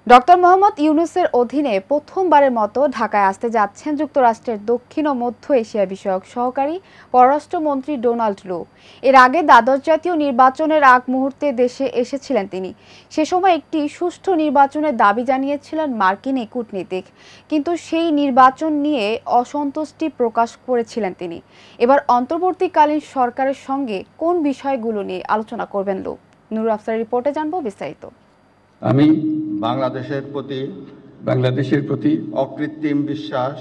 Doctor Mohammad ইউনূসের অধীনে প্রথমবারের মতো ঢাকায় আসতে যাচ্ছেন যুক্তরাষ্ট্রের দক্ষিণ ও মধ্য এশিয়া বিষয়ক সহকারী পররাষ্ট্রমন্ত্রী ডোনাল্ড লু। এর আগে দ্বাদশ জাতীয় নির্বাচনের আগ মুহূর্তে দেশে এসেছিলেন তিনি। সে সময় একটি সুষ্ঠু নির্বাচনের দাবি জানিয়েছিলেন মার্কিন এই কূটনীতিক, কিন্তু সেই নির্বাচন নিয়ে অসন্তুষ্টি প্রকাশ করেছিলেন তিনি। এবার অন্তর্বর্তীকালীন সরকারের সঙ্গে কোন বিষয়গুলো নিয়ে আলোচনা করবেন লু? নুর আফসারের রিপোর্টে জানবো বিস্তারিত। আমি বাংলাদেশের প্রতি অকৃত্রিম বিশ্বাস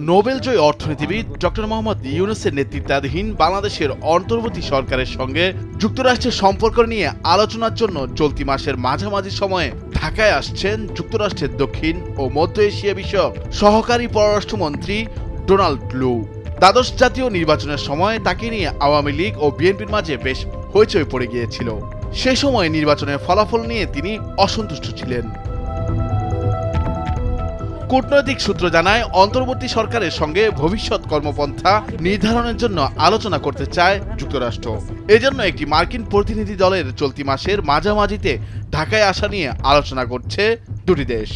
নোবেলজয়ী অর্থনীতিবিদ ডক্টর মোহাম্মদ ইউনূসের নেতৃত্বাধীন বাংলাদেশের অন্তর্বর্তী সরকারের সঙ্গে যুক্তরাষ্ট্রের সম্পর্ক নিয়ে আলোচনার জন্য চলতি মাসের মাঝামাঝি সময়ে ঢাকায় আসছেন যুক্তরাষ্ট্রের দক্ষিণ ও মধ্য এশিয়া বিষয়ক সহকারী পররাষ্ট্রমন্ত্রী ডোনাল্ড লু। দ্বাদশ জাতীয় নির্বাচনের সময় তাকে নিয়ে আওয়ামী লীগ ও বিএনপির মাঝে বেশ হইচই পড়ে গিয়েছিল। সে সময় নির্বাচনের ফলাফল নিয়ে তিনি অসন্তুষ্ট ছিলেন। কূটনৈতিক সূত্র জানায়, অন্তর্বর্তী সরকারের সঙ্গে ভবিষ্যৎ কর্মপন্থা নির্ধারণের জন্য আলোচনা করতে চায় যুক্তরাষ্ট্র। এজন্য একটি মার্কিন প্রতিনিধি দলের চলতি মাসের মাঝামাঝিতে ঢাকায় আসা নিয়ে আলোচনা করছে দুটি দেশ।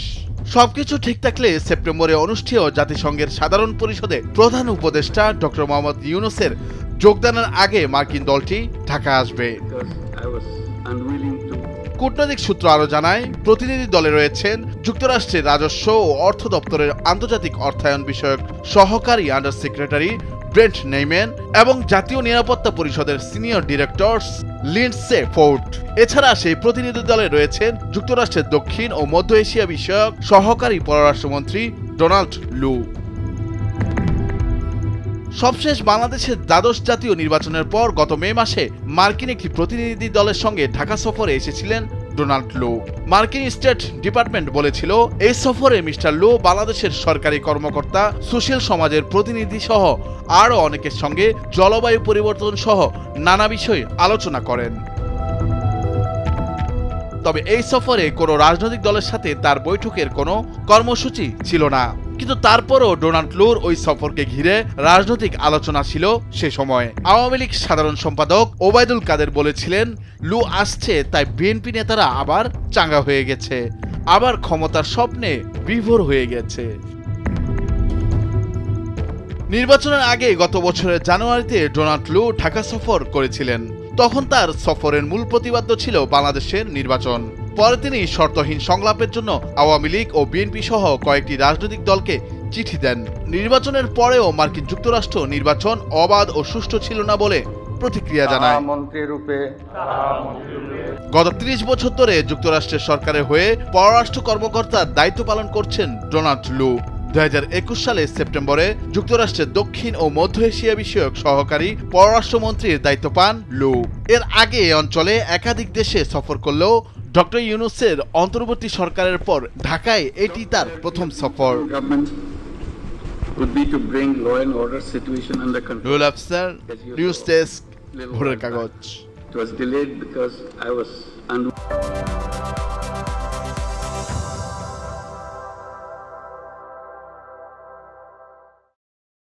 সবকিছু ঠিক থাকলে সেপ্টেম্বরে অনুষ্ঠেয় জাতিসংঘের সাধারণ পরিষদে প্রধান উপদেষ্টা ডক্টর মোহাম্মদ ইউনূসের যোগদানের আগে মার্কিন দলটি ঢাকা আসবে। কূটনৈতিক সূত্র আরো জানায়, প্রতিনিধি দলে রয়েছেন যুক্তরাষ্ট্রের রাজস্ব ও অর্থ দপ্তরের আন্তর্জাতিক অর্থায়ন বিষয়ক সহকারী আন্ডার সেক্রেটারি ব্রেন্ট নেইম্যান এবং জাতীয় নিরাপত্তা পরিষদের সিনিয়র ডিরেক্টর লিন্ডসে ফোর্ড। এছাড়া সেই প্রতিনিধি দলে রয়েছেন যুক্তরাষ্ট্রের দক্ষিণ ও মধ্য এশিয়া বিষয়ক সহকারী পররাষ্ট্রমন্ত্রী ডোনাল্ড লু। সবশেষ বাংলাদেশের দ্বাদশ জাতীয় নির্বাচনের পর গত মে মাসে মার্কিন একটি প্রতিনিধি দলের সঙ্গে ঢাকা সফরে এসেছিলেন ডোনাল্ড লু। মার্কিন স্টেট ডিপার্টমেন্ট বলেছিল, এই সফরে মিস্টার লু বাংলাদেশের সরকারি কর্মকর্তা, সুশীল সমাজের প্রতিনিধি সহ আরও অনেকের সঙ্গে জলবায়ু পরিবর্তন সহ নানা বিষয়ে আলোচনা করেন। তবে এই সফরে কোনো রাজনৈতিক দলের সাথে তার বৈঠকের কোনো কর্মসূচি ছিল না। কিন্তু তারপরও ডোনাল্ড লুর ওই সফরকে ঘিরে রাজনৈতিক আলোচনা ছিল সে সময়। আওয়ামী লীগ সাধারণ সম্পাদক ওবায়দুল কাদের বলেছিলেন, লু আসছে তাই বিএনপি নেতারা আবার চাঙ্গা হয়ে গেছে, আবার ক্ষমতার স্বপ্নে বিভোর হয়ে গেছে। নির্বাচনের আগে গত বছরের জানুয়ারিতে ডোনাল্ড লু ঢাকা সফর করেছিলেন। তখন তার সফরের মূল প্রতিপাদ্য ছিল বাংলাদেশের নির্বাচন। পরে তিনি শর্তহীন সংলাপের জন্য আওয়ামী লীগ ও বিএনপি সহ কয়েকটি রাজনৈতিক দলকে চিঠি দেন। নির্বাচনের পরেও মার্কিন যুক্তরাষ্ট্র নির্বাচন অবাধ ও সুষ্ঠু ছিল না বলে প্রতিক্রিয়া জানায়। গত ৩০ বছর ধরে যুক্তরাষ্ট্রের সরকারের হয়ে পররাষ্ট্র কর্মকর্তার দায়িত্ব পালন করছেন ডোনাল্ড লু। 2021 সালে সেপ্টেম্বরে যুক্তরাষ্ট্রের দক্ষিণ ও মধ্য এশিয়া বিষয়ক সহকারী পররাষ্ট্রমন্ত্রীর দায়িত্ব পান লু। এর আগে এ অঞ্চলে একাধিক দেশে সফর করলেও ডক্টর ইউনূসের অন্তর্বর্তী সরকারের পর ঢাকায় এটি তার প্রথম সফর। নুরুল আফসার, নিউজ ডেস্ক, ভোরের কাগজ।